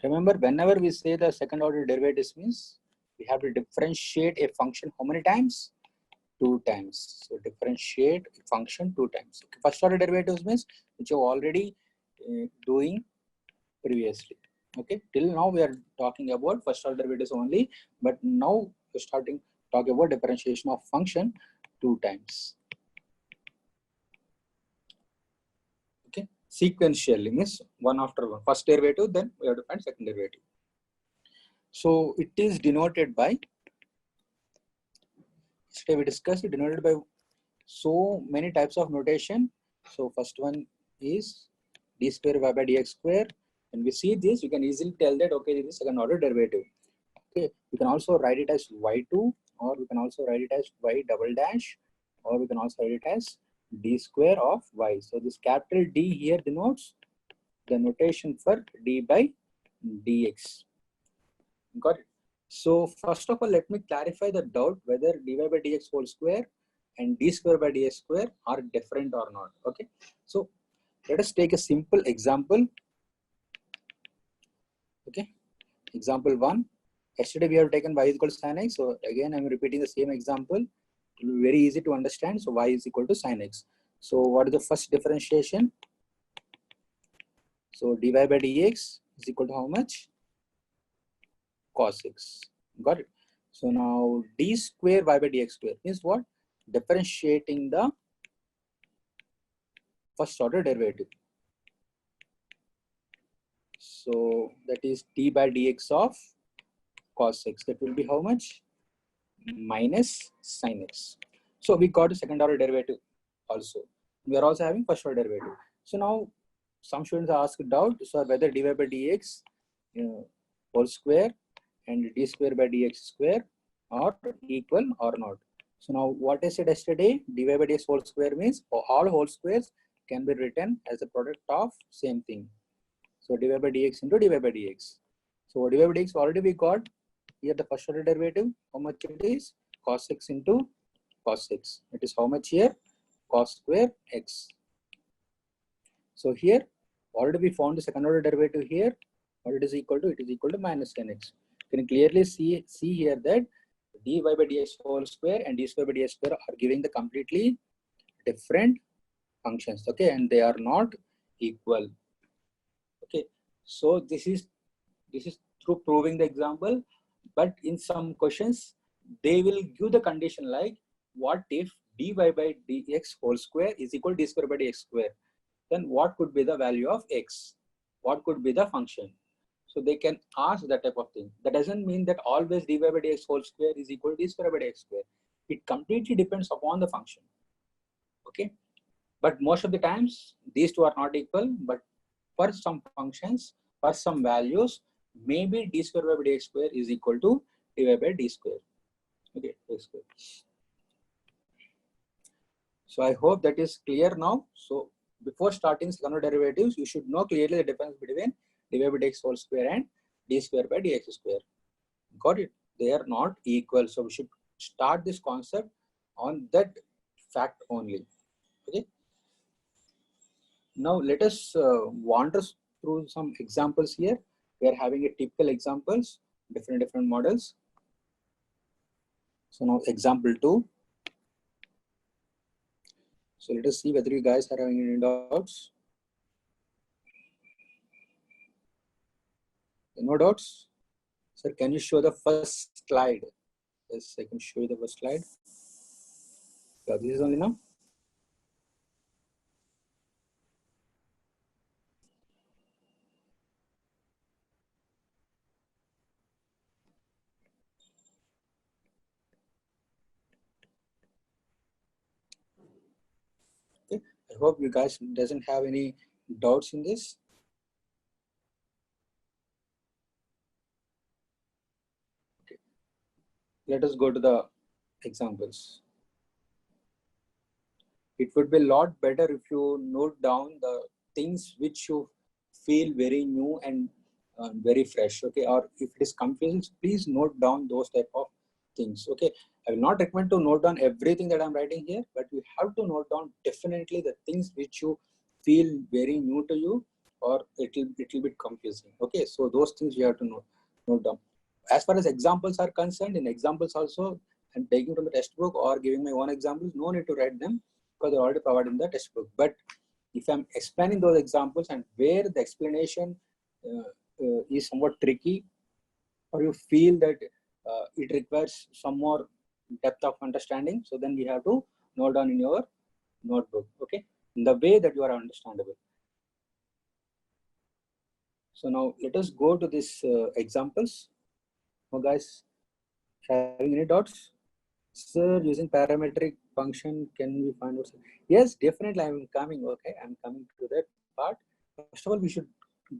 Remember, whenever we say the second order derivatives means we have to differentiate a function how many times? 2 times. So differentiate a function 2 times. Okay. First order derivatives means which you already doing previously. Okay, till now we are talking about first order derivatives only, but now we're starting talk about differentiation of function 2 times. Okay, sequentially means one after one. First derivative, then we have to find second derivative. So it is denoted by, today we discussed it, denoted by so many types of notation. So first one is d square y by dx square. When we see this, you can easily tell that okay, this is second order derivative. Okay, we can also write it as y2, or we can also write it as y double dash, or we can also write it as d square of y. So this capital D here denotes the notation for d by dx. Got it? So first of all, let me clarify the doubt whether dy by dx whole square and d square by dx square are different or not. Okay, so let us take a simple example. Okay, example 1. Yesterday we have taken y is equal to sin x. So again, I'm repeating the same example. It will be very easy to understand. So y is equal to sin x. So what is the first differentiation? So dy by dx is equal to how much? Cos x. Got it. So now d square y by dx square means what? Differentiating the first order derivative. So that is d by dx of cos x. That will be how much? Minus sin x. So we got a second order derivative also. We are also having first order derivative. So now some students ask doubt, so whether dy by dx whole square and d square by dx square are equal or not. So now what I said yesterday, dy by dx whole square means all whole squares can be written as a product of same thing. So dy by dx into dy by dx. So dy by dx already we got. Here the first order derivative, how much it is? Cos x into cos x. It is how much here? Cos square x. So here already we found the second order derivative here. What it is equal to? It is equal to minus 10x. You can clearly see here that dy by dx whole square and d square by dx square are giving the completely different functions. Okay, and they are not equal. Okay, so this is through proving the example. But in some questions, they will give the condition like, what if dy by dx whole square is equal to d square by dx square? Then what could be the value of x? What could be the function? So they can ask that type of thing. That doesn't mean that always dy by dx whole square is equal to d square by dx square. It completely depends upon the function. Okay, but most of the times these two are not equal. But for some functions, for some values, maybe d square by dx square is equal to dy by d square. Okay, d square. So I hope that is clear now. So before starting second order derivatives, you should know clearly the difference between dy by dx whole square and d square by dx square. Got it? They are not equal. So we should start this concept on that fact only. Okay. Now let us wander through some examples here. We are having a typical examples, different models. So now example 2. So let us see whether you guys are having any doubts. No doubts? Sir, can you show the first slide? Yes, I can show you the first slide. Yeah, this is only now. Okay. I hope you guys doesn't have any doubts in this. Okay. Let us go to the examples. It would be a lot better if you note down the things which you feel very new and very fresh. Okay, or if it is confusing, please note down those type of things. Okay, I will not recommend to note down everything that I'm writing here, but you have to note down definitely the things which you feel very new to you, or it'll be confusing. Okay, so those things you have to note down. As far as examples are concerned, in examples also, I'm taking from the textbook or giving my own examples. No need to write them because they're already provided in the textbook. But if I'm explaining those examples and where the explanation is somewhat tricky, or you feel that it requires some more depth of understanding, so then we have to note down in your notebook, okay, in the way that you are understandable. So now let us go to these examples. Now guys, having any doubts? Sir, using parametric function, can we find out? Yes, definitely I'm coming, okay, I'm coming to that part. First of all, we should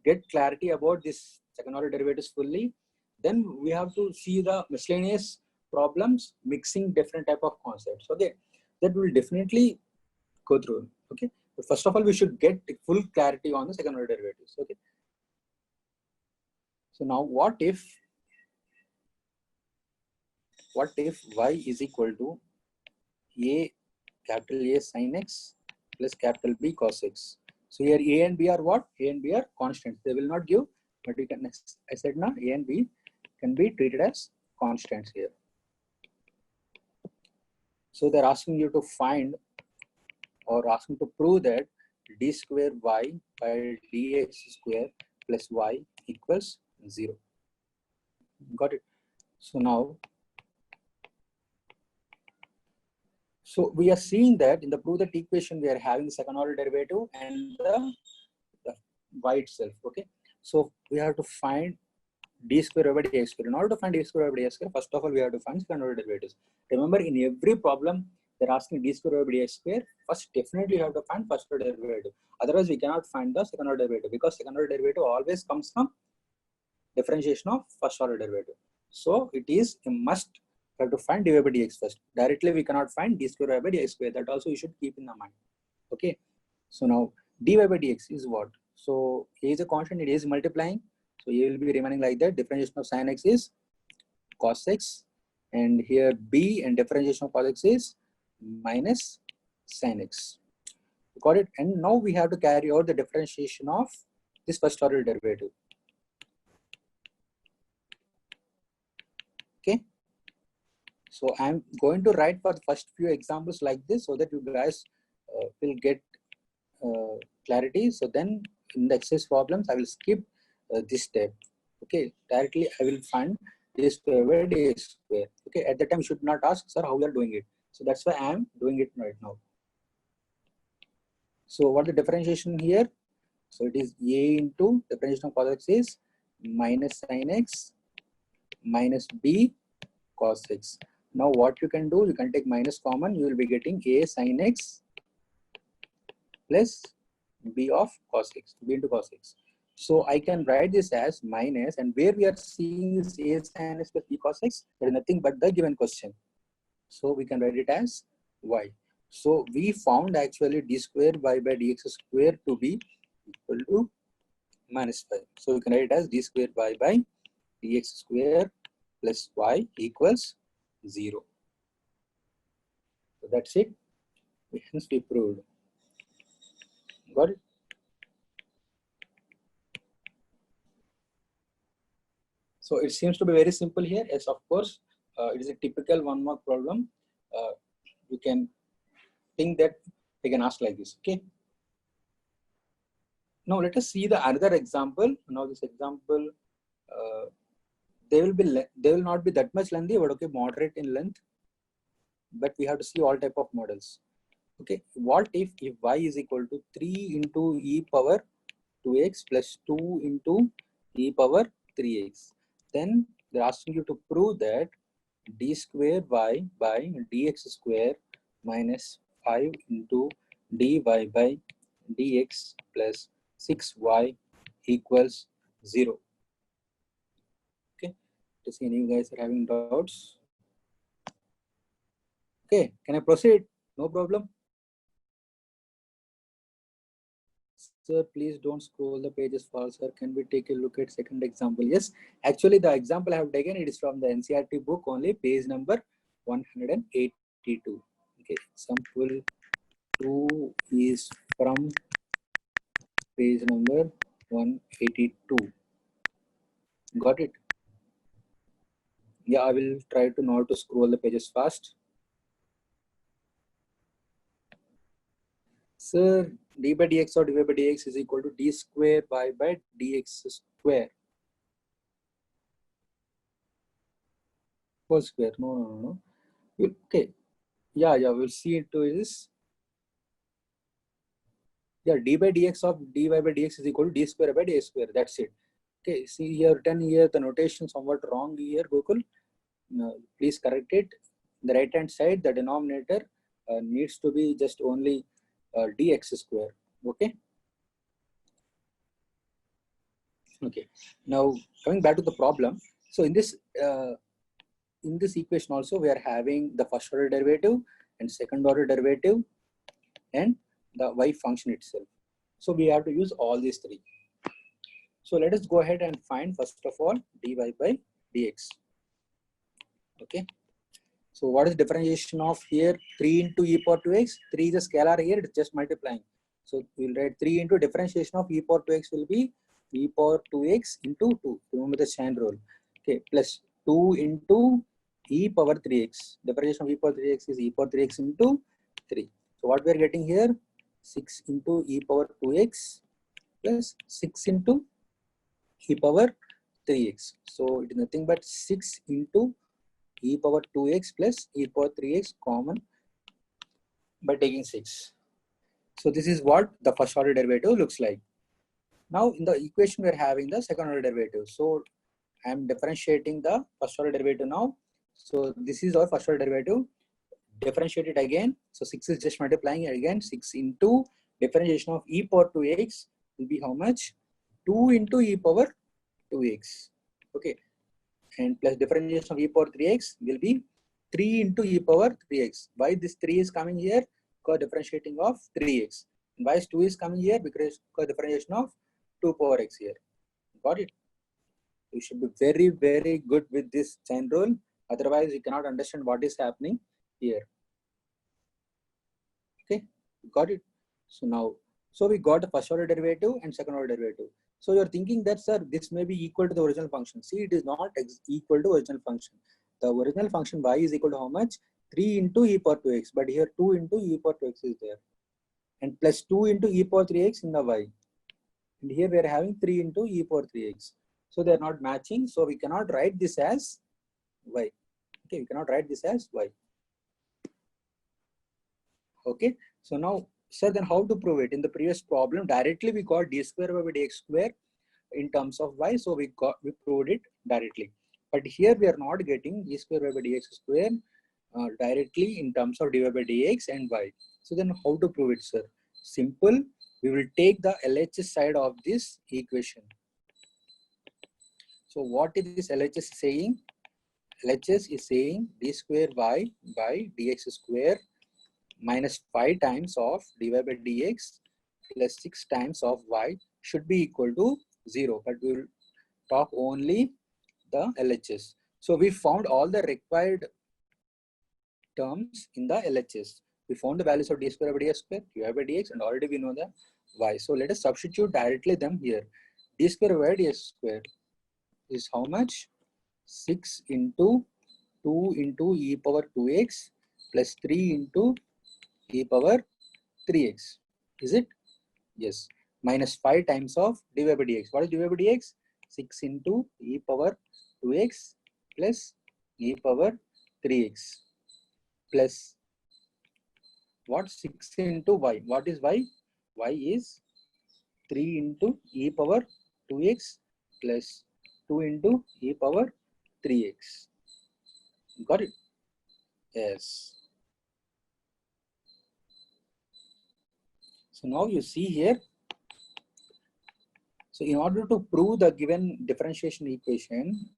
get clarity about this second order derivatives fully. Then we have to see the miscellaneous problems mixing different type of concepts, okay, that will definitely go through, okay. But first of all, we should get full clarity on the second order derivatives, okay. So now what if y is equal to a capital A sin x plus capital B cos x. So here A and B are what? A and B are constants. They will not give, but we can, I said now, A and B can be treated as constants here. So they're asking you to find or asking to prove that d square y by dx square plus y equals 0. Got it? So now, so we are seeing that in the prove that equation we are having the second order derivative and the y itself, okay. So we have to find d square by dx square. In order to find d square by dx square, first of all we have to find second order derivatives. Remember, in every problem they're asking d square by dx square. First, definitely you have to find first order derivative. Otherwise, we cannot find the second order derivative, because second order derivative always comes from differentiation of first order derivative. So it is a must. You have to find dy by dx first. Directly we cannot find d square by dx square. That also you should keep in the mind. Okay. So now dy by dx is what? So a is a constant, it is multiplying. So a will be remaining like that. Differentiation of sin x is cos x. And here b and differentiation of cos x is minus sin x. Got it? And now we have to carry out the differentiation of this first order derivative. Okay. So I'm going to write for the first few examples like this so that you guys will get clarity. So then in the exercise problems, I will skip this step. Okay, directly I will find this square by dx square. Okay, at the time you should not ask, sir, how you are doing it. So that's why I am doing it right now. So what the differentiation here? So it is a into differentiation of cos x is minus sin x minus b cos x. Now what you can do, you can take minus common, you will be getting a sin x plus b of cos x, b into cos x. So I can write this as minus, and where we are seeing is a sin x plus b cos x, there is nothing but the given question. So we can write it as y. So we found actually d square y by dx square to be equal to minus 5. So we can write it as d square y by dx square plus y equals 0. So that's it. Hence we proved. Got it? So it seems to be very simple here. Yes, of course, it is a typical 1 mark problem. You can think that they can ask like this. Okay. Now let us see the another example. Now this example, they will not be that much lengthy, but okay, moderate in length. But we have to see all type of models. Okay, what if y is equal to 3 into e power 2x plus 2 into e power 3x? Then they're asking you to prove that d square y by dx square minus 5 into dy by dx plus 6y equals 0. Okay, to see any of you guys are having doubts. Okay, can I proceed? No problem. Sir, please don't scroll the pages far, sir. Can we take a look at second example? Yes, actually the example I have taken, it is from the NCERT book only, page number 182. Okay, example 2 is from page number 182. Got it? Yeah, I will try to not to scroll the pages fast. Sir, d by dx or dy by dx is equal to d square by dx square. Whole square. No. Okay. Yeah, we'll see into this. Yeah, d by dx of dy by dx is equal to d square by dx square. That's it. Okay, see here, written here, the notation somewhat wrong here, Gokul. Please correct it. The right hand side, the denominator needs to be just only dx square. Okay. Okay. Now coming back to the problem. So in this equation also we are having the first order derivative and second order derivative and the y function itself. So we have to use all these three. So let us go ahead and find first of all dy by dx. Okay. So what is differentiation of here? 3 into e power 2x. 3 is a scalar here, it's just multiplying. So we'll write 3 into differentiation of e power 2x will be e power 2x into 2. Remember the chain rule. Okay, plus 2 into e power 3x. Differentiation of e power 3x is e power 3x into 3. So what we are getting here? 6 into e power 2x plus 6 into e power 3x. So it is nothing but 6 into e power 2x plus e power 3x common by taking 6. So this is what the first order derivative looks like. Now in the equation we are having the second order derivative. So I am differentiating the first order derivative now. So this is our first order derivative. Differentiate it again. So 6 is just multiplying again. 6 into differentiation of e power 2x will be how much? 2 into e power 2x. Okay. And plus differentiation of e power 3x will be 3 into e power 3x. Why this 3 is coming here? Because differentiating of 3x. And why is 2 is coming here? Because differentiation of 2 power x here. Got it? You should be very, very good with this chain rule. Otherwise, you cannot understand what is happening here. Okay, got it? So now, so we got the first order derivative and second order derivative. So you're thinking that, sir, this may be equal to the original function. See, it is not equal to original function. The original function y is equal to how much? 3 into e power 2x. But here 2 into e power 2x is there. And plus 2 into e power 3x in the y. And here we are having 3 into e power 3x. So they are not matching. So we cannot write this as y. Okay, we cannot write this as y. Okay, so now, sir, then how to prove it? In the previous problem, directly we got d square by dx square in terms of y, so we proved it directly. But here we are not getting d square by dx square directly in terms of dy by dx and y. So then how to prove it, sir? Simple. We will take the LHS side of this equation. So what is this LHS saying? LHS is saying d square y by dx square minus 5 times of dy by dx plus 6 times of y should be equal to 0. But we will talk only the LHS. So we found all the required terms in the LHS. We found the values of d square by dx square, dy by dx, and already we know the y. So let us substitute directly them here. D square by dx square is how much? 6 into 2 into e power 2x plus 3 into e power 3x. Is it? Yes. Minus 5 times of dy by dx. What is dy by dx? 6 into e power 2x plus e power 3x plus what? 6 into y. What is y? Y is 3 into e power 2x plus 2 into e power 3x. Got it? Yes. So now you see here. So in order to prove the given differentiation equation,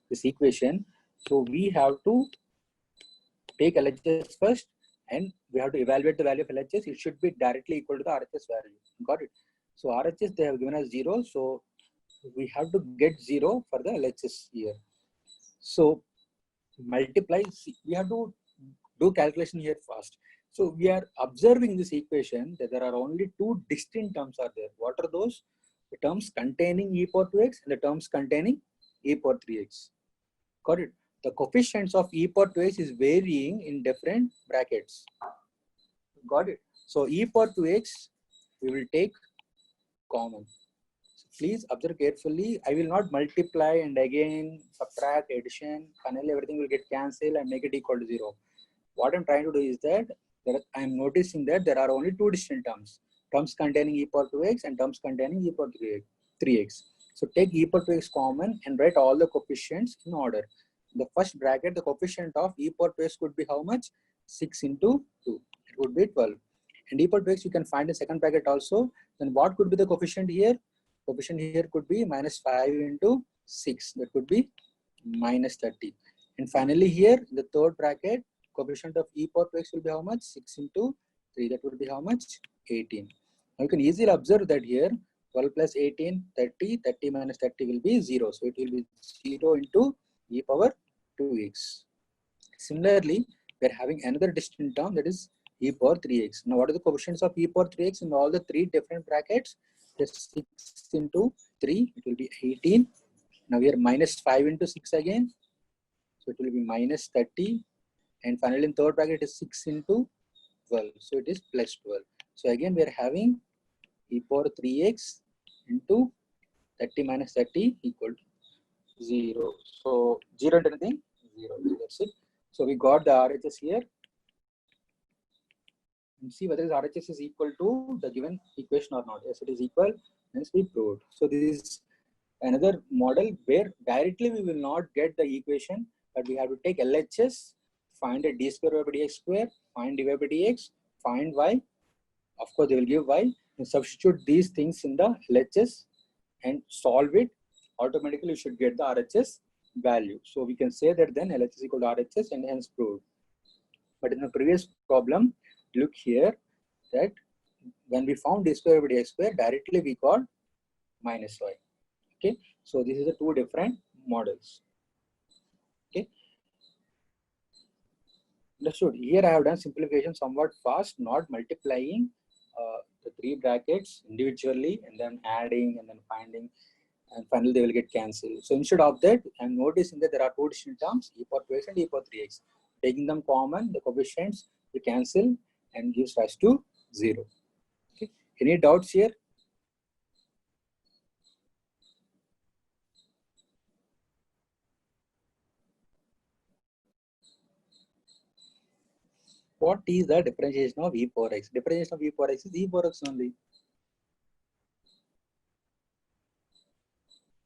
this equation, so we have to take LHS first and we have to evaluate the value of LHS. It should be directly equal to the RHS value. Got it? So RHS they have given us 0. So we have to get 0 for the LHS here. So multiply, we have to do calculation here first. So we are observing this equation that there are only two distinct terms are there. What are those? The terms containing e power 2x and the terms containing e power 3x. Got it? The coefficients of e power 2x is varying in different brackets. Got it? So e power 2x we will take common. So please observe carefully. I will not multiply and again subtract, addition, finally everything will get cancelled and make it equal to 0. What I'm trying to do is that I'm noticing that there are only two distinct terms. Terms containing e power 2x and terms containing e power 3x. So take e power 2x common and write all the coefficients in order. In the first bracket, the coefficient of e power 2x could be how much? 6 into 2. It would be 12. And e power 2x you can find in second bracket also. Then what could be the coefficient here? Coefficient here could be minus 5 into 6. That could be minus 30. And finally here in the third bracket, coefficient of e power 2x will be how much? 6 into 3. That will be how much? 18. Now you can easily observe that here 12 plus 18, 30, 30 minus 30 will be 0. So it will be 0 into e power 2x. Similarly, we are having another distinct term, that is e power 3x. Now what are the coefficients of e power 3x in all the three different brackets? Just 6 into 3, it will be 18. Now we are minus 5 into 6 again. So it will be minus 30. And finally in third bracket it is 6 into 12. So it is plus 12. So again we are having e power 3x into 30 minus 30 equal to 0. So 0 into anything? 0. That's it. So we got the RHS here. And see whether this RHS is equal to the given equation or not. Yes, it is equal. Hence we proved. So this is another model where directly we will not get the equation, but we have to take LHS, find a d square by dx square, find dy by dx, find y. Of course, they will give y, and substitute these things in the LHS and solve it. Automatically, you should get the RHS value. So we can say that then LHS equal to RHS and hence proved. But in the previous problem, look here that when we found d square by dx square, directly we got minus y. Okay, so this is the two different models. Okay, understood. Here I have done simplification somewhat fast, not multiplying the three brackets individually and then adding and then finding, and finally they will get cancelled. So instead of that, I'm noticing that there are two distinct terms, e power 2x and e power 3x. Taking them common, the coefficients will cancel and gives rise to 0. Okay, any doubts here? What is the differentiation of e power x? Differentiation of e power x is e power x only.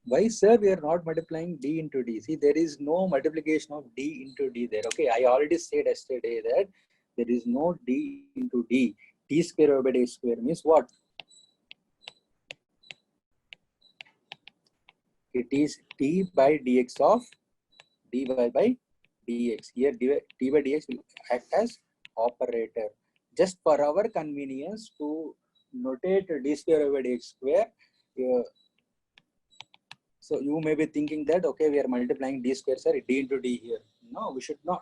Why, sir, we are not multiplying d into d? See, there is no multiplication of d into d there. Okay, I already said yesterday that there is no d into d. D square by d square means what? It is d by dx of dy by dx. Here d by dx will act as operator. Just for our convenience to notate d square by dx square. So you may be thinking that, okay, we are multiplying d square, sir, d into d here. No, we should not.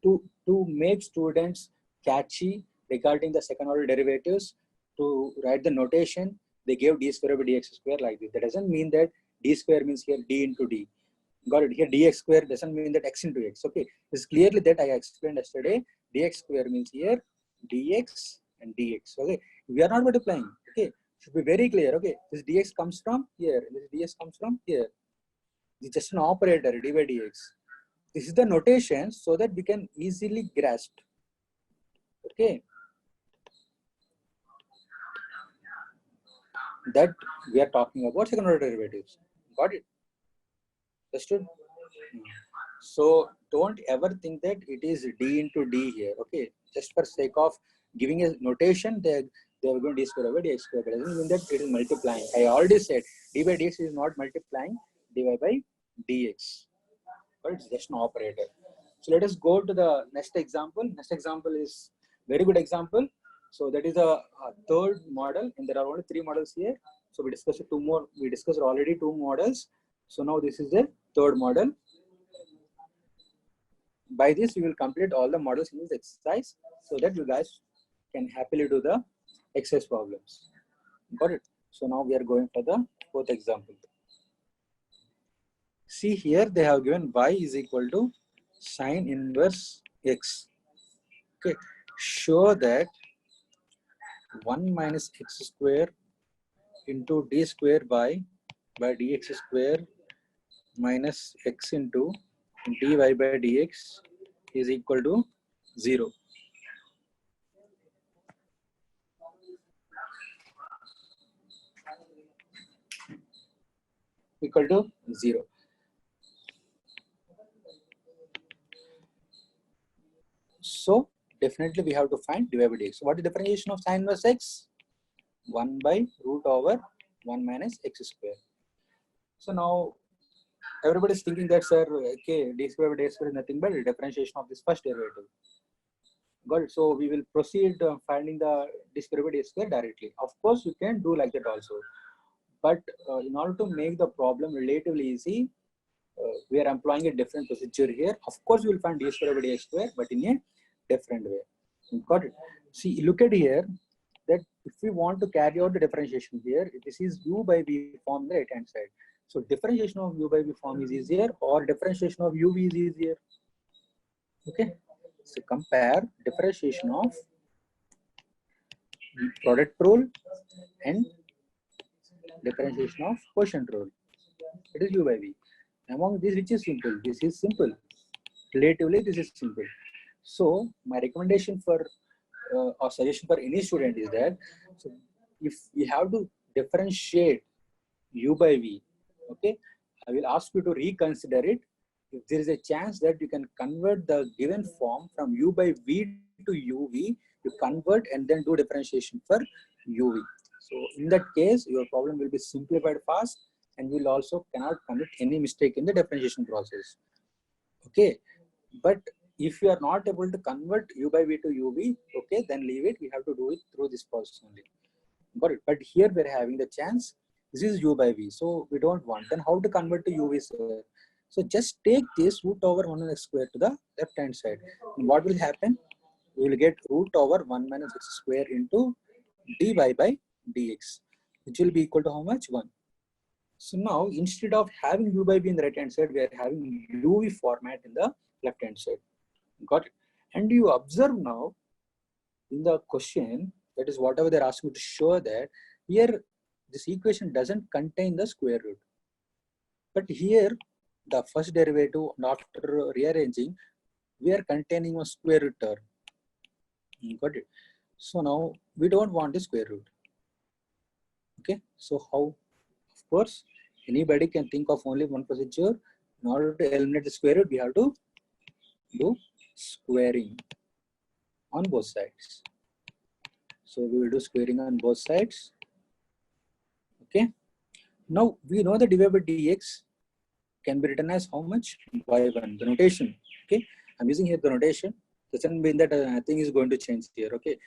To make students catchy regarding the second order derivatives, to write the notation, they gave d square by dx square like this. That doesn't mean that d square means here d into d. Got it? Here dx square doesn't mean that x into x. Okay, it's clearly that I explained yesterday. Dx square means here dx and dx. Okay, we are not multiplying. Okay, should be very clear. Okay, this dx comes from here, this dx comes from here. It's just an operator, d by dx. This is the notation so that we can easily grasp. Okay, that we are talking about second order derivatives. Got it? Understood? So don't ever think that it is d into d here. Okay, just for sake of giving a notation, they are going to d square by dx square. But doesn't mean that it is multiplying. I already said d by dx is not multiplying dy by dx. But it's just an operator. So let us go to the next example. Next example is very good example. So that is a third model, and there are only 3 models here. So we discussed 2 more. We discussed already 2 models. So now this is the third model. By this, we will complete all the models in this exercise so that you guys can happily do the exercise problems. Got it? So now we are going for the both example. See here they have given y is equal to sine inverse x. Okay, show that 1 minus x square into d square by dx square minus x into dy by dx is equal to 0. Equal to 0. So definitely we have to find dy by dx. So what is differentiation of sine inverse x? 1 by root over 1 minus x square. So now everybody is thinking that, sir, okay, d square by dx square is nothing but the differentiation of this first derivative. Got it? So we will proceed finding the d square by dx square directly. Of course, you can do like that also. But in order to make the problem relatively easy, we are employing a different procedure here. Of course, we will find d square by dx square, but in a different way. Got it? See, look at here that if we want to carry out the differentiation here, this is u by v form on the right hand side. So differentiation of u by v form is easier, or differentiation of uv is easier. Okay. So compare differentiation of product rule and differentiation of quotient rule. It is u by v. Among these, which is simple? This is simple. Relatively, this is simple. So my recommendation for or suggestion for any student is that, so if we have to differentiate u by v, okay, I will ask you to reconsider it. If there is a chance that you can convert the given form from u by v to uv, you convert and then do differentiation for uv. So in that case, your problem will be simplified fast, and you will also cannot commit any mistake in the differentiation process. Okay, but if you are not able to convert u by v to uv, okay, then leave it. We have to do it through this process only. Got it? But here we are having the chance. This is u by v, so we don't want. Then how to convert to uv, sir? So just take this root over 1 x square to the left hand side. And what will happen? We will get root over 1 minus x square into dy by dx, which will be equal to how much? 1. So now instead of having u by v in the right hand side, we are having uv format in the left hand side. Got it? And you observe now in the question, that is whatever they're asking to show that here this equation doesn't contain the square root. But here the first derivative, after rearranging, we are containing a square root term. Got it? So now we don't want the square root. Okay, so how? Of course, anybody can think of only one procedure. In order to eliminate the square root, we have to do squaring on both sides. So we will do squaring on both sides. Okay. Now we know the dy by dx can be written as how much? Y1, the notation. Okay. I'm using here the notation. Doesn't mean that nothing is going to change here. Okay.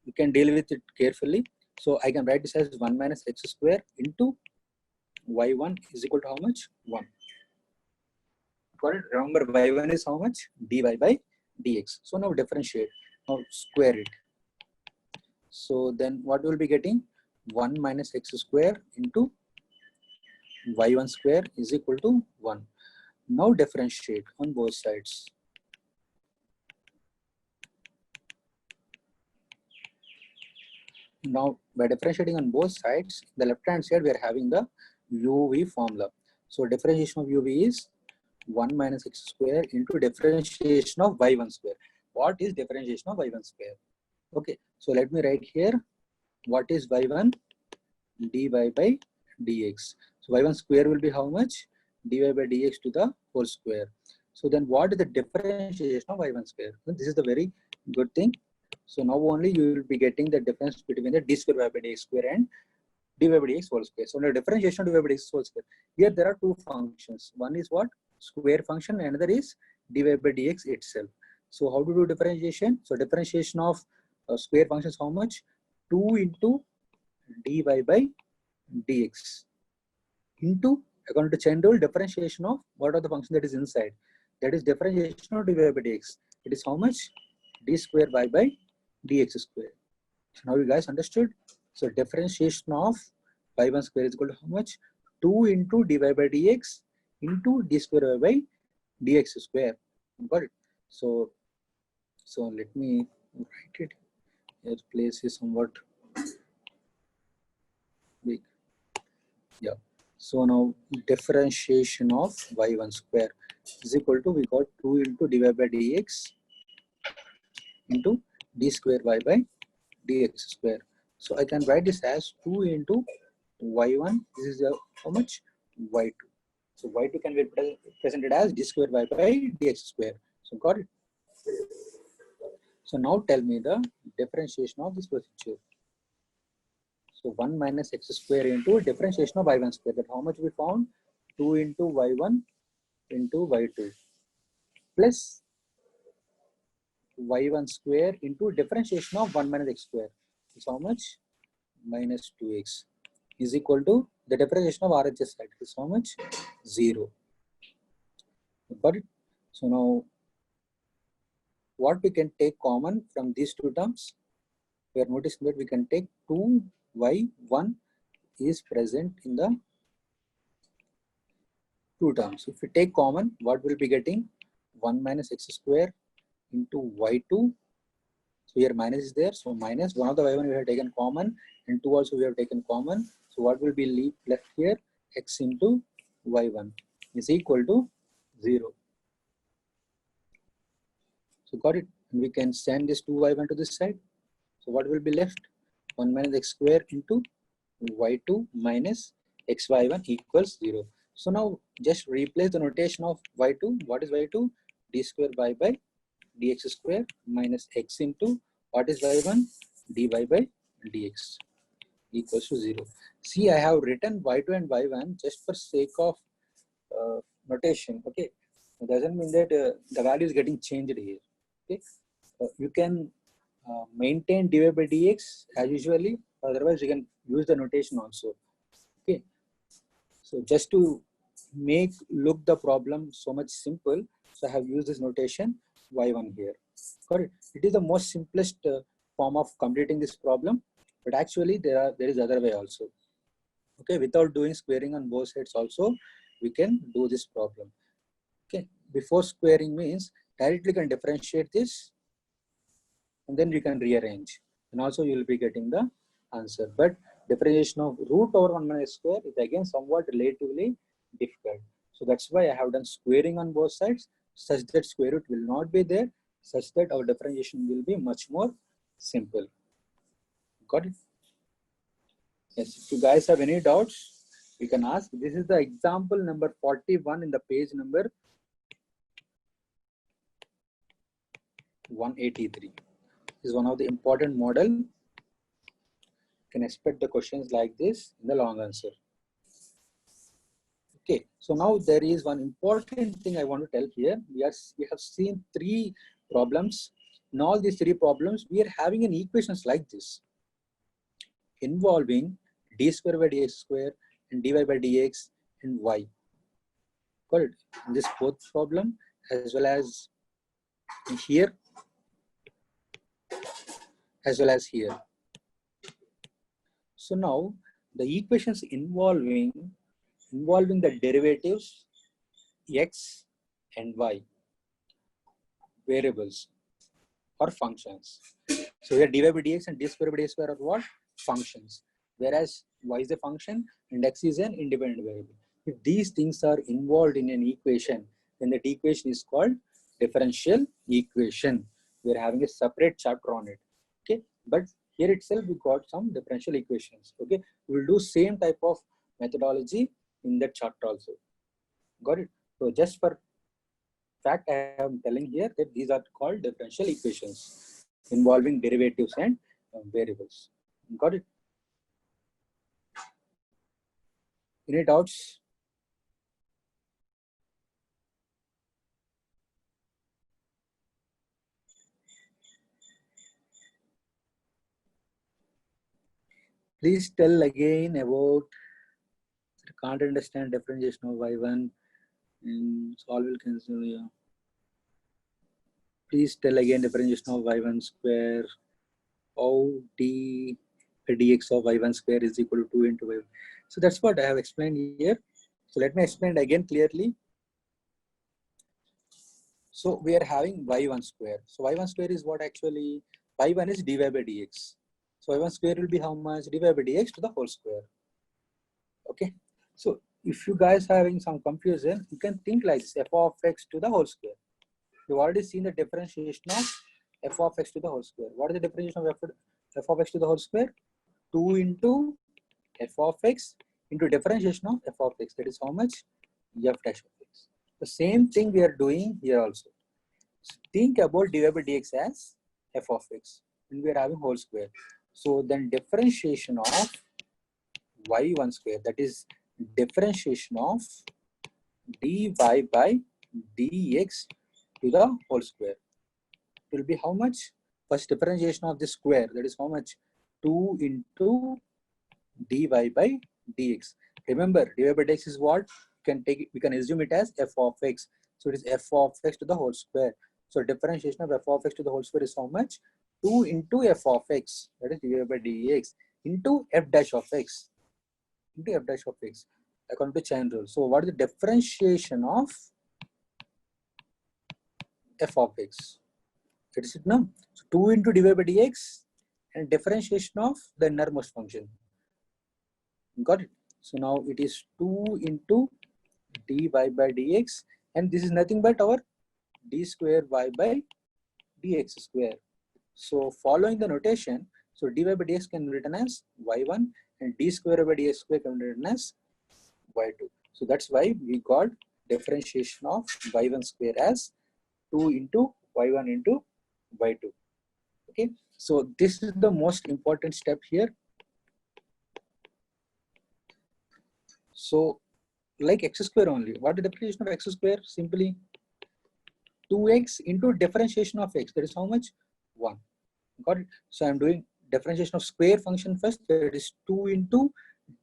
You can deal with it carefully. So I can write this as 1 minus x square into y1 is equal to how much? 1. Got it? Remember, y1 is how much? Dy by dx. So now differentiate. Now square it. So then what will be getting? 1 minus x square into y1 square is equal to 1. Now differentiate on both sides. Now by differentiating on both sides, the left hand side we are having the uv formula. So differentiation of uv is 1 minus x square into differentiation of y1 square. What is differentiation of y1 square? Okay, so let me write here what is y1? Dy by dx. So y1 square will be how much? Dy by dx to the whole square. So then what is the differentiation of y1 square? This is the very good thing. So now only you will be getting the difference between the d square by dx square and dy by dx whole square. So the differentiation of dy by dx whole square. Here there are two functions. One is what? Square function, and another is dy by dx itself. So how to do differentiation? So differentiation of square function is how much? 2 into dy by dx into, according to chain rule, differentiation of what are the function that is inside. That is differentiation of dy by dx. It is how much? D square by dx square. So now you guys understood. So differentiation of y1 square is equal to how much? 2 into dy by dx into d square by dx square. Got it? So let me write it. Here place is somewhat big. Yeah. So now differentiation of y1 square is equal to, we got 2 into dy by dx into d square y by dx square. So I can write this as 2 into y1. This is how much? Y2. So y2 can be presented as d square y by dx square. So got it. So now tell me the differentiation of this procedure. So 1 minus x square into differentiation of y1 square. That how much we found? 2 into y1 into y2 plus y1 square into differentiation of 1 minus x square. Is how much? Minus 2x is equal to the differentiation of RHS side is how much? 0. Got it? So now what we can take common from these two terms? We are noticing that we can take 2y1 is present in the two terms. If we take common, what will be getting? 1 minus x square into y2. So here minus is there. So minus one of the y1 we have taken common and 2 also we have taken common. So what will be left here? X into y1 is equal to 0. So got it. And we can send this 2y1 to this side. So what will be left? 1 minus x square into y2 minus xy1 equals 0. So now just replace the notation of y2. What is y2? D square y by dx square minus x into what is y1? dy by dx equals to 0. See, I have written y2 and y1 just for sake of notation. Okay, it doesn't mean that the value is getting changed here. Okay, you can maintain dy by dx as usually, otherwise you can use the notation also. Okay, so just to make look the problem so much simple, so I have used this notation y1 here. Got it? It is the most simplest form of completing this problem, but actually there is other way also. Okay, without doing squaring on both sides also we can do this problem. Okay, before squaring means directly can differentiate this and then we can rearrange, and also you will be getting the answer. But differentiation of root over 1 minus square is again somewhat relatively difficult. So that's why I have done squaring on both sides such that square root will not be there, such that our differentiation will be much more simple. Got it? Yes, if you guys have any doubts, you can ask. This is the example number 41 in the page number 183. This is one of the important model. You can expect the questions like this in the long answer. Okay, so now there is one important thing I want to tell here. We have seen 3 problems. In all these 3 problems, we are having an equations like this, involving d square by dx square and dy by dx and y. Got it? In this fourth problem, as well as here, as well as here. So now the equations involving the derivatives x and y, variables or functions. So here dy by dx and d square by dx square are what? Functions. Whereas y is a function and x is an independent variable. If these things are involved in an equation, then that equation is called differential equation. We are having a separate chapter on it. Okay, but here itself we got some differential equations. Okay, we will do same type of methodology in that chapter also. Got it? So just for fact, I am telling here that these are called differential equations involving derivatives and variables. Got it? Any doubts? Please tell again about, can't understand differentiation of y1 and solve will cancel. Yeah. Please tell again differentiation of y1 square. How d dx of y1 square is equal to 2 into y1. So that's what I have explained here. So let me explain it again clearly. So we are having y1 square. So y1 square is what actually? Y1 is dy by dx. So y1 square will be how much? Dy by dx to the whole square. Okay. So if you guys are having some confusion, you can think like this, f of x to the whole square. You've already seen the differentiation of f of x to the whole square. What is the differentiation of f of x to the whole square? 2 into f of x into differentiation of f of x. That is how much? F dash of x. The same thing we are doing here also. So think about dy by dx as f of x and we are having whole square. So then differentiation of y1 square, that is differentiation of dy by dx to the whole square will be how much? First differentiation of this square, that is how much? 2 into dy by dx. Remember, dy by dx is what? We can assume it as f of x. So it is f of x to the whole square. So differentiation of f of x to the whole square is how much? 2 into f of x, that is dy by dx, into f dash of x, into f dash of x, according to chain rule. So what is the differentiation of f of x? It is no. So 2 into dy by dx and differentiation of the innermost function. Got it? So now it is 2 into dy by dx, and this is nothing but our d square y by dx square. So following the notation, so dy by dx can be written as y1 and d square by dx square can be written as y2. So that's why we got differentiation of y1 square as 2 into y1 into y2. Okay, so this is the most important step here. So like x square only, what is the differentiation of x square? Simply 2x into differentiation of x, that is how much? 1. Got it? So I'm doing differentiation of square function first, that is 2 into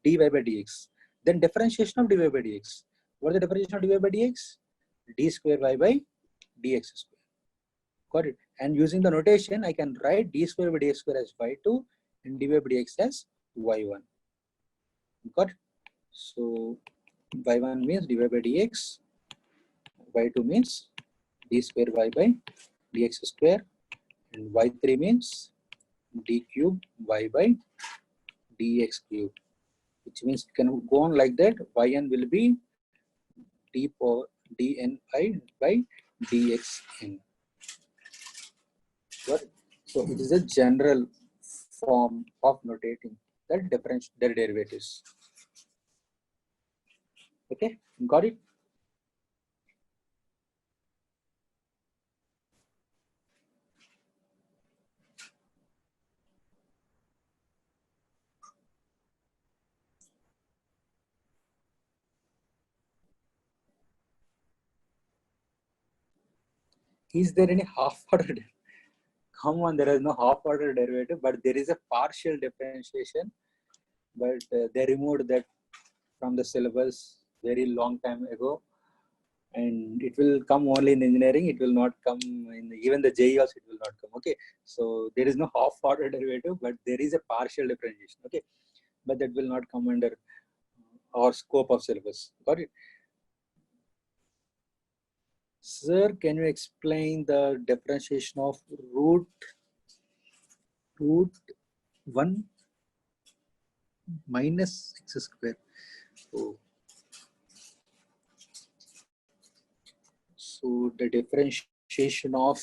dy by dx. Then differentiation of dy by dx. What is the differentiation of dy by dx? D square y by dx square. Got it? And using the notation, I can write d square by dx square as y2 and dy by dx as y1. Got it? So y1 means dy by dx, y2 means d square y by dx square, and y3 means d cube y by dx cube, which means it can go on like that. Yn will be d power dni by dxn. So it is a general form of notating their derivatives. Okay, got it? Is there any half order? Come on, there is no half order derivative, but there is a partial differentiation. But they removed that from the syllabus very long time ago, and it will come only in engineering. It will not come in even the JEE also. It will not come. Okay, so there is no half order derivative, but there is a partial differentiation. Okay, but that will not come under our scope of syllabus. Got it? Sir, can you explain the differentiation of root 1 minus x square? Oh. So the differentiation of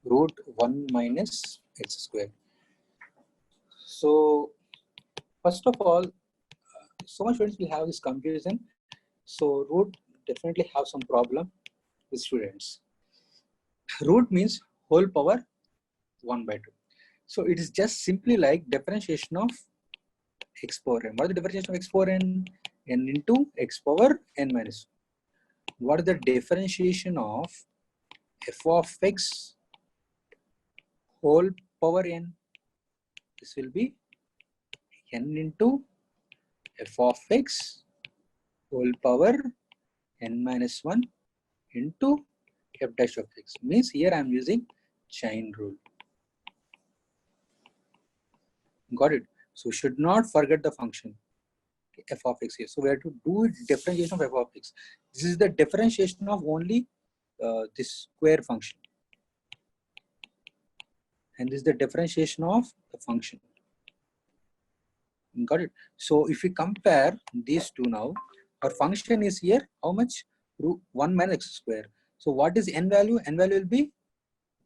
root 1 minus x square. So first of all, so much students will have this confusion. So root definitely have some problem with students. Root means whole power 1 by 2. So it is just simply like differentiation of x power n. What is the differentiation of x power n? N into x power n minus 1. What is the differentiation of f of x whole power n? This will be n into f of x whole power n minus 1 into f dash of x. Means here I am using chain rule. Got it? So should not forget the function f of x here. So we have to do differentiation of f of x. This is the differentiation of only this square function, and this is the differentiation of the function. Got it? So if we compare these two now, our function is here how much? Root 1 minus x square. So what is n value? N value will be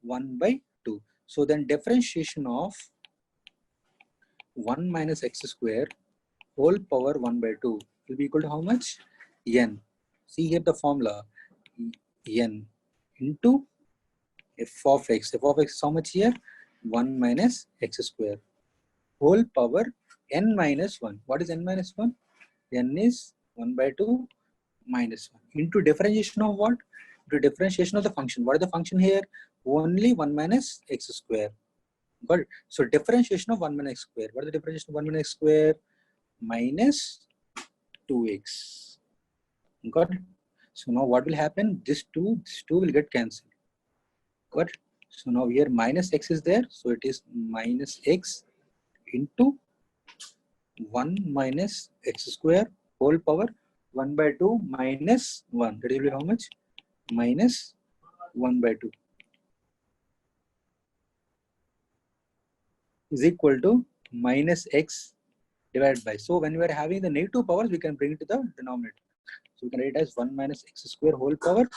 1 by 2. So then differentiation of 1 minus x square whole power 1 by 2 will be equal to how much? N. See here the formula, n into f of x. F of x is how much here? 1 minus x square whole power n minus 1. What is n minus 1? N is 1 by 2 minus 1 into differentiation of what? Into differentiation of the function. What is the function here? Only 1 minus x square. Got it? So differentiation of 1 minus x square. What is the differentiation of 1 minus x square? Minus 2x. Got it? So now what will happen? This 2 will get cancelled. Got it? So now here minus x is there. So it is minus x into 1 minus x square whole power 1 by 2 minus 1. That will be how much? Minus 1 by 2 is equal to minus x divided by. So when we are having the negative powers, we can bring it to the denominator. So we can write it as 1 minus x square whole power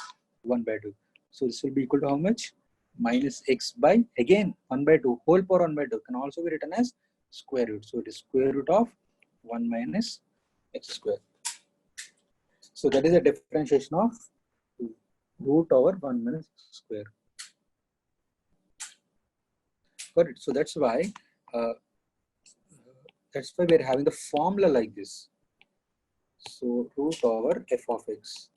1 by 2. So this will be equal to how much? Minus x by, again, 1 by 2. Whole power 1 by 2 can also be written as square root. So it is square root of 1 minus x square. So that is a differentiation of root over 1 minus x square. Got it? So that's why we're having the formula like this. So root over f of x.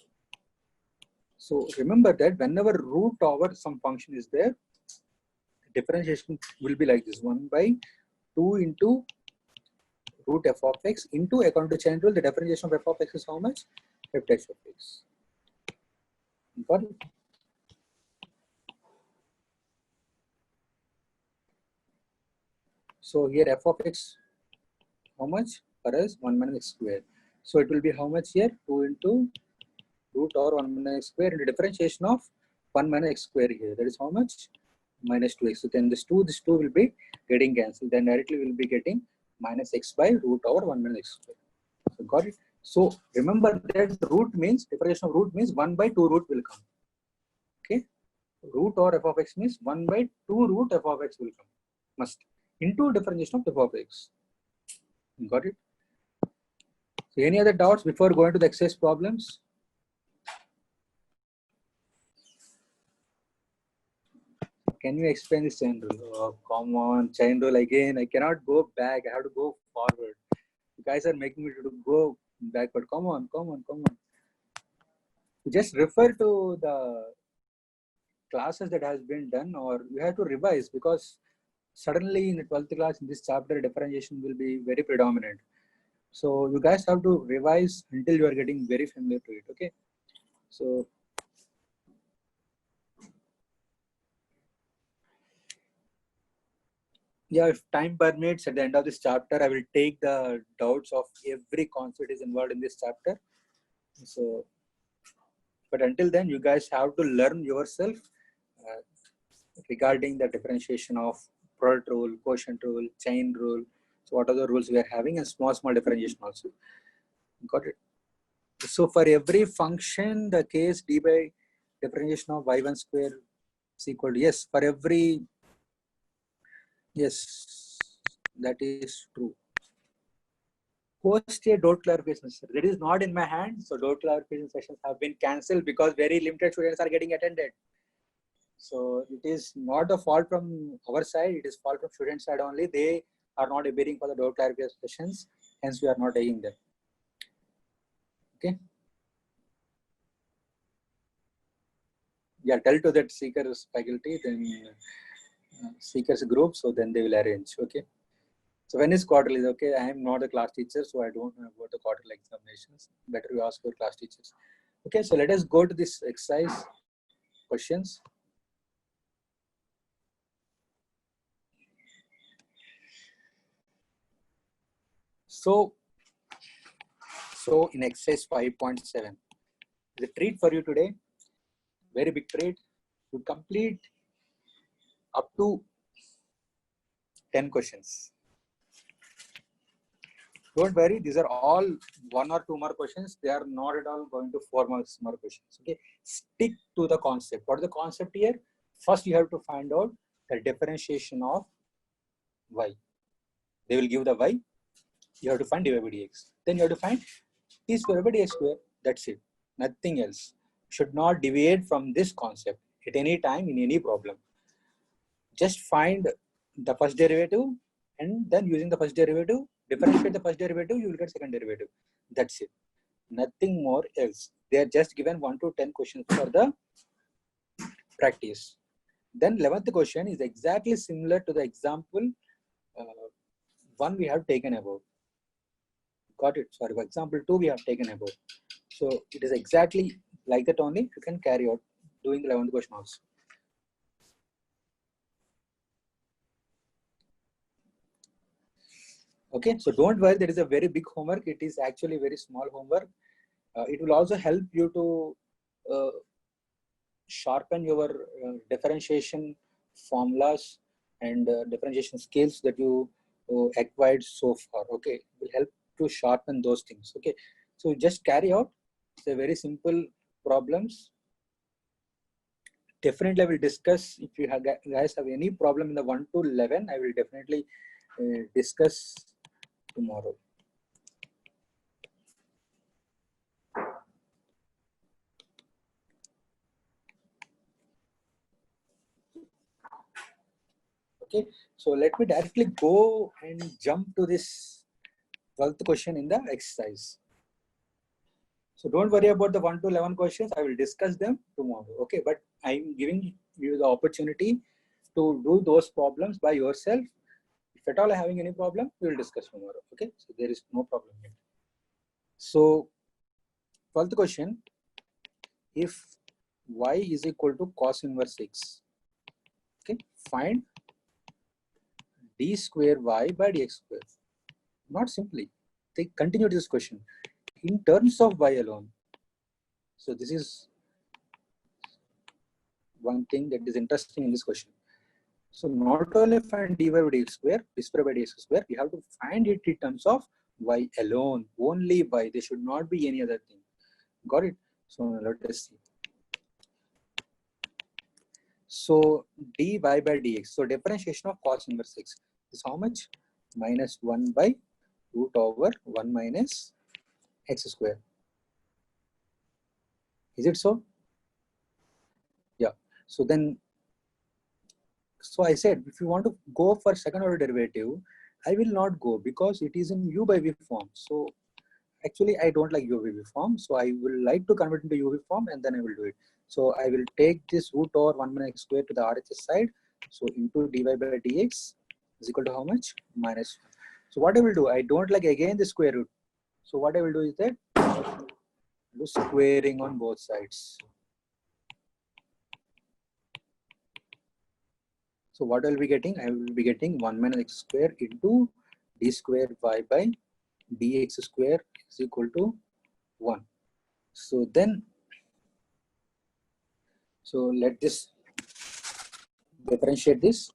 So remember that whenever root over some function is there, differentiation will be like this: 1 by 2 into root f of x into, according to chain rule, the differentiation of f of x is how much? F dash of x. Got it? So here f of x, how much? For us, 1 minus x square. So it will be how much here? 2 into root over 1 minus x square into differentiation of 1 minus x square here. That is how much? Minus 2x. So then this 2 will be getting cancelled. Then directly we will be getting minus x by root over 1 minus x square. So got it? So remember that root means, differentiation of root means 1 by 2 root will come. Okay? Root over f of x means 1 by 2 root f of x will come. Must. Into differentiation of f of x. Got it? So any other doubts before going to the exercise problems? Can you explain this chain rule? Oh, come on, chain rule again. I cannot go back. I have to go forward. You guys are making me to go backward. Come on. Just refer to the classes that has been done, or you have to revise, because suddenly in the 12th class in this chapter, differentiation will be very predominant. So you guys have to revise until you are getting very familiar to it. Okay. So yeah, if time permits, at the end of this chapter, I will take the doubts of every concept is involved in this chapter. So, but until then, you guys have to learn yourself regarding the differentiation of product rule, quotient rule, chain rule. So what are the rules we are having, and small differentiation also. Got it? So for every function, the case d by differentiation of y1 square is equal to, yes, for every, yes, that is true. Post a doubt clarification session. That is not in my hand. So doubt clarification sessions have been cancelled because very limited students are getting attended. So it is not the fault from our side. It is fault from student side only. They are not appearing for the doubt clarification sessions. Hence we are not taking them. Okay. Yeah, tell to that seekers faculty, then seekers group. So then they will arrange. Okay. So when is quarterly? Okay, I am not a class teacher, so I don't know about the quarterly examinations. Better you ask your class teachers. Okay, so let us go to this exercise questions. So in exercise 5.7, the treat for you today, very big treat. You complete up to 10 questions. Don't worry, these are all 1 or 2 more questions. They are not at all going to 4 more questions. Okay, stick to the concept. What is the concept here? First, you have to find out the differentiation of y. They will give the y. You have to find dy by dx. Then you have to find t square by dx square. That's it. Nothing else. Should not deviate from this concept at any time in any problem. Just find the first derivative, and then using the first derivative, differentiate the first derivative, you will get second derivative. That's it. Nothing more else. They are just given 1 to 10 questions for the practice. Then 11th question is exactly similar to the example one we have taken above. Got it? Sorry, for example 2 we have taken above. So it is exactly like that only. You can carry out doing the 11th question also. Okay, so don't worry, there is a very big homework. It is actually very small homework. It will also help you to sharpen your differentiation formulas and differentiation skills that you acquired so far. Okay, it will help to sharpen those things. Okay, so just carry out. It's a very simple problems. Definitely I will discuss. If you guys have any problem in the 1 to 11, I will definitely discuss tomorrow. Okay, so let me directly go and jump to this 12th question in the exercise. So don't worry about the 1 to 11 questions. I will discuss them tomorrow. Okay, but I'm giving you the opportunity to do those problems by yourself. If at all having any problem, we will discuss tomorrow. Okay, so there is no problem here. So 12th question, if y is equal to cos inverse x, okay, find d square y by dx square. Not simply, they continue this question in terms of y alone. So this is one thing that is interesting in this question. So not only find dy by dx square, d square by dx square, we have to find it in terms of y alone, only y. There should not be any other thing. Got it? So let us see. So dy by dx. So differentiation of cos inverse x is how much? Minus 1 by root over 1 minus x square. Is it so? Yeah. So then, so I said, if you want to go for second order derivative, I will not go because it is in u by v form. So actually, I don't like u by v form. So I will like to convert into u v form, and then I will do it. So I will take this root over 1 minus x square to the RHS side. So into dy by dx is equal to how much? Minus 1. So what I will do, I don't like again the square root. So what I will do is that do squaring on both sides. So what I will be getting? I will be getting 1 minus x square into d square y by dx square is equal to 1. So then, so let this differentiate this.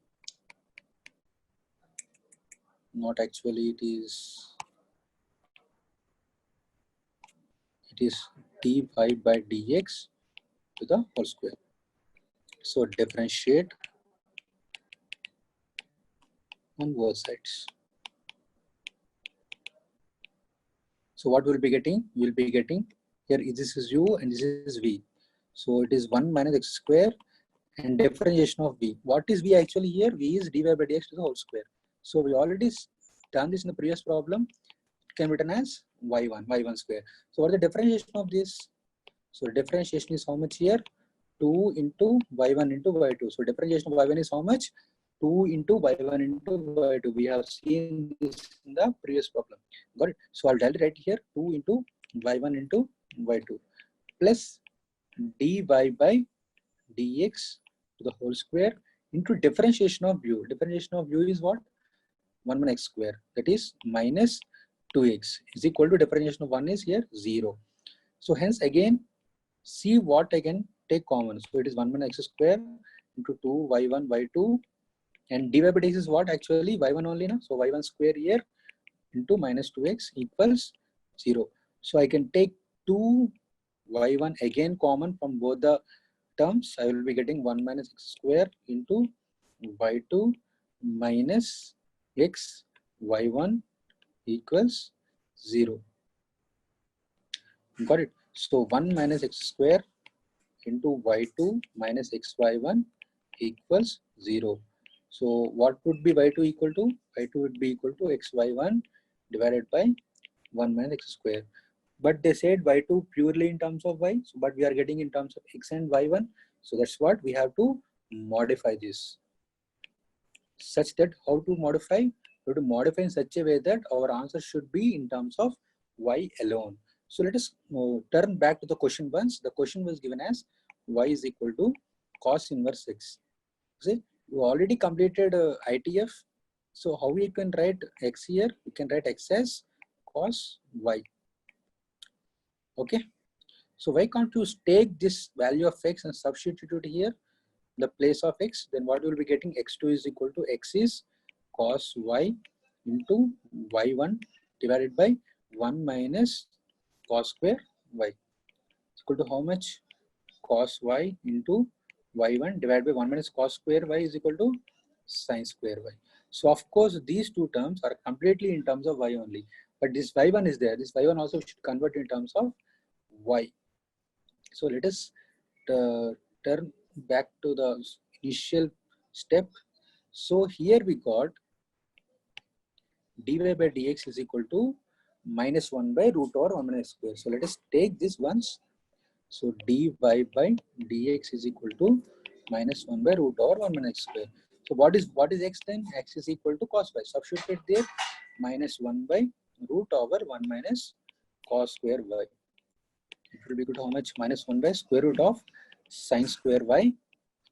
Not actually, it is dy by dx to the whole square. So differentiate on both sides. So what we'll be getting? We'll be getting here, this is u and this is v. So it is 1 minus x square and differentiation of v. What is v actually here? V is dy by dx to the whole square. So we already done this in the previous problem. It can be written as y1 square. So what is the differentiation of this? So differentiation is how much here? 2 into y1 into y2. So differentiation of y1 is how much? 2 into y1 into y2. We have seen this in the previous problem. Got it? So I'll tell it right here, 2 into y1 into y2 plus dy by dx to the whole square into differentiation of u. Differentiation of u is what? 1 minus x square. That is minus 2x is equal to differentiation of 1 is here 0. So hence again, see what I can take common. So it is 1 minus x square into 2 y1 y2, and dy by dx is what actually y1 only now. So y1 square here into minus 2x equals 0. So I can take 2 y1 again common from both the terms. I will be getting 1 minus x square into y2 minus x y1 equals 0. Got it? So 1 minus x square into y2 minus xy1 equals 0. So what would be y2 equal to? Y2 would be equal to xy1 divided by 1 minus x square. But they said y2 purely in terms of y, so, but we are getting in terms of x and y1. So that's what we have to modify this. Such that how to modify? We have to modify in such a way that our answer should be in terms of y alone. So let us turn back to the question once. The question was given as y is equal to cos inverse x. See, you already completed ITF. So how we can write x here? We can write x as cos y. Okay. So why can't you take this value of x and substitute it here in the place of x? Then what you will be getting? X2 is equal to x is cos y into y1 divided by 1 minus cos square y. It's equal to how much? Cos y into y1 divided by 1 minus cos square y is equal to sin square y. So of course these two terms are completely in terms of y only, but this y1 is there. This y1 also should convert in terms of y. So let us turn back to the initial step. So here we got dy by dx is equal to minus 1 by root over 1 minus square. So let us take this once. So dy by dx is equal to minus 1 by root over 1 minus square. So what is x then? X is equal to cos y. Substitute there, minus 1 by root over 1 minus cos square y. It will be equal to how much? Minus 1 by square root of sin square y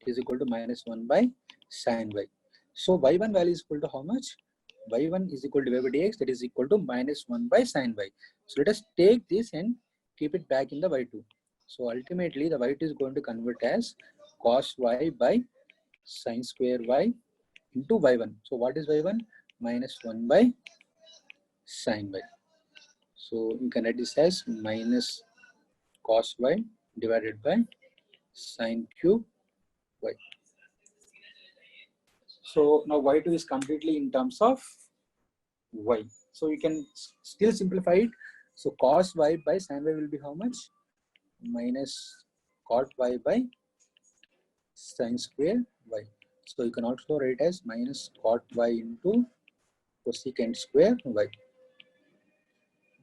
is equal to minus 1 by sin y. So y1 value is equal to how much? Y1 is equal to dy by dx, that is equal to minus 1 by sin y. So let us take this and keep it back in the y2. So ultimately the y2 is going to convert as cos y by sin square y into y1. So what is y1? Minus 1 by sin y. So you can write this as minus cos y divided by sin cube y. So now y2 is completely in terms of y. So you can still simplify it. So cos y by sin y will be how much? Minus cot y by sin square y. So you can also write as minus cot y into cosecant square y.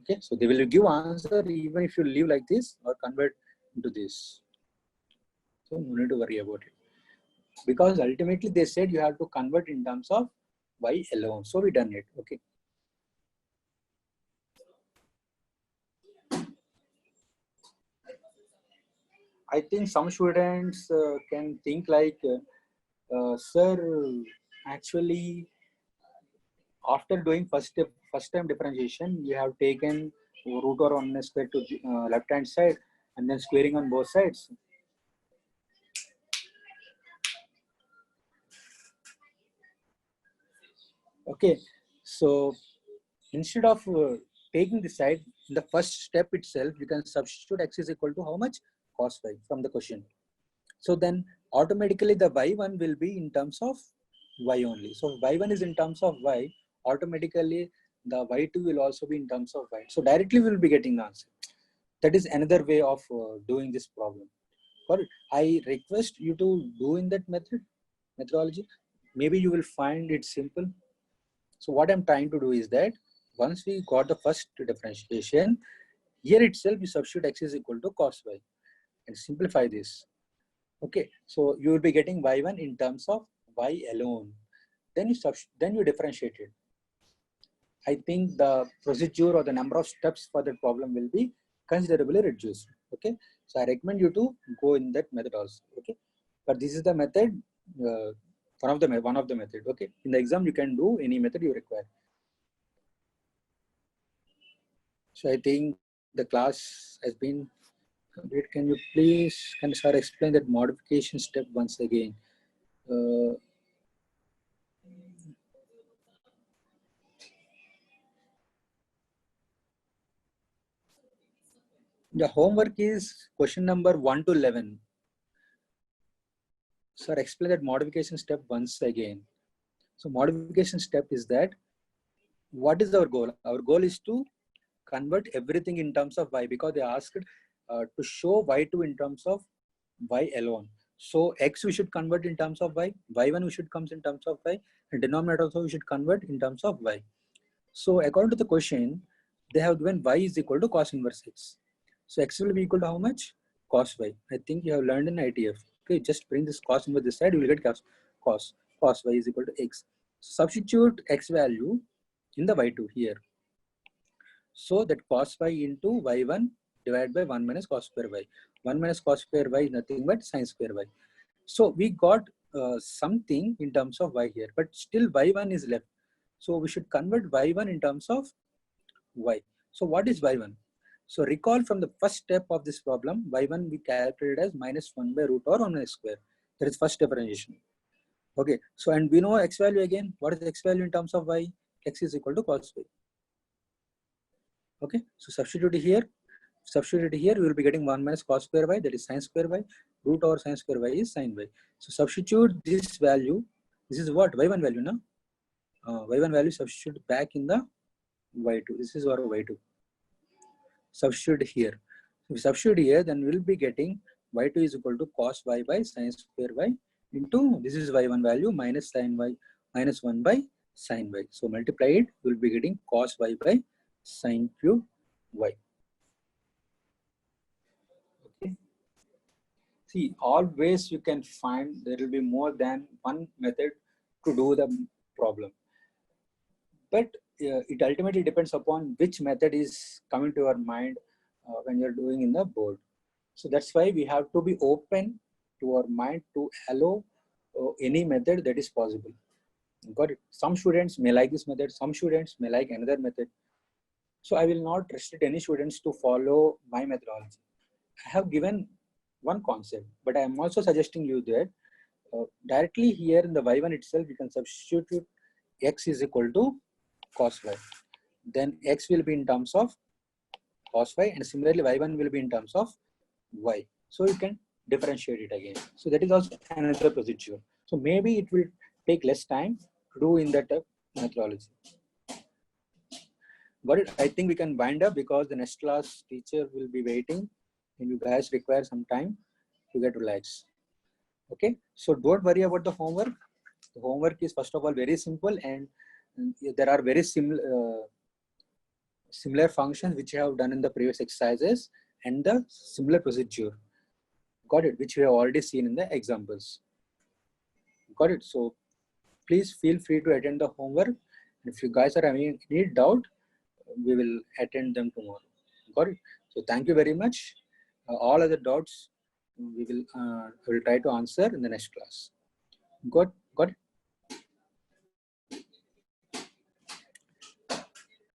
Okay, so they will give answer even if you leave like this or convert into this. So no need to worry about it, because ultimately they said you have to convert in terms of y alone. So we done it. Okay. I think some students can think like, sir, actually after doing first time differentiation, you have taken root over 1 square to left hand side and then squaring on both sides. Okay, so instead of taking the side, in the first step itself, you can substitute x is equal to how much? Cos y from the question. So then automatically the y1 will be in terms of y only. So y1 is in terms of y, automatically the y2 will also be in terms of y. So directly we will be getting the answer. That is another way of doing this problem. But I request you to do in that methodology. Maybe you will find it simple. So what I'm trying to do is that once we got the first differentiation, here itself we substitute x is equal to cos y and simplify this. Okay, so you will be getting y1 in terms of y alone. Then you differentiate it. I think the procedure or the number of steps for that problem will be considerably reduced. Okay, so I recommend you to go in that method also. Okay, but this is the method, one of the method. Okay, in the exam you can do any method you require. So I think the class has been complete. Can you please, can sir explain that modification step once again? The homework is question number 1 to 11. Sir, explain that modification step once again. So modification step is that, what is our goal? Our goal is to convert everything in terms of y, because they asked to show y2 in terms of y alone. So x we should convert in terms of y, y1 we should comes in terms of y, and denominator also we should convert in terms of y. So according to the question, they have given y is equal to cos inverse x. So x will be equal to how much? Cos y. I think you have learned in ITF. Okay, just bring this cos inverse this side, you will get cos y is equal to x. So substitute x value in the y2 here. So that cos y into y1 divided by 1 minus cos square y. 1 minus cos square y is nothing but sin square y. So we got something in terms of y here, but still y1 is left. So we should convert y1 in terms of y. So what is y1? So recall from the first step of this problem, y1 we calculated as minus 1 by root or 1 minus square. That is first differentiation. Okay, so and we know x value again. What is x value in terms of y? X is equal to cos y. Okay, so substitute here, we will be getting 1 minus cos square y, that is sin square y, root over sin square y is sin y. So substitute this value, this is what? y1 value, no? Y1 value substitute back in the y2, this is our y2. Substitute here. If we substitute here, then we'll be getting y2 is equal to cos y by sin square y into, this is y1 value, minus sin y, minus 1 by sin y. So multiply it, we'll be getting cos y by sin cube y. Okay. See, always you can find there will be more than one method to do the problem. But it ultimately depends upon which method is coming to your mind when you're doing in the board. So that's why we have to be open to our mind to allow any method that is possible. Got it? Some students may like this method, some students may like another method. So I will not restrict any students to follow my methodology. I have given one concept, but I am also suggesting you that directly here in the y1 itself, you can substitute x is equal to cos y. Then x will be in terms of cos y, and similarly y1 will be in terms of y. So you can differentiate it again. So that is also another procedure. So maybe it will take less time to do in that methodology. Got it? I think we can wind up because the next class teacher will be waiting and you guys require some time to get relaxed. Okay, so don't worry about the homework. The homework is first of all very simple, and there are very similar functions which you have done in the previous exercises and the similar procedure. Got it? Which we have already seen in the examples. Got it? So please feel free to attend the homework. If you guys are having any doubt, we will attend them tomorrow. Got it? So thank you very much. All other doubts we will try to answer in the next class. Got it?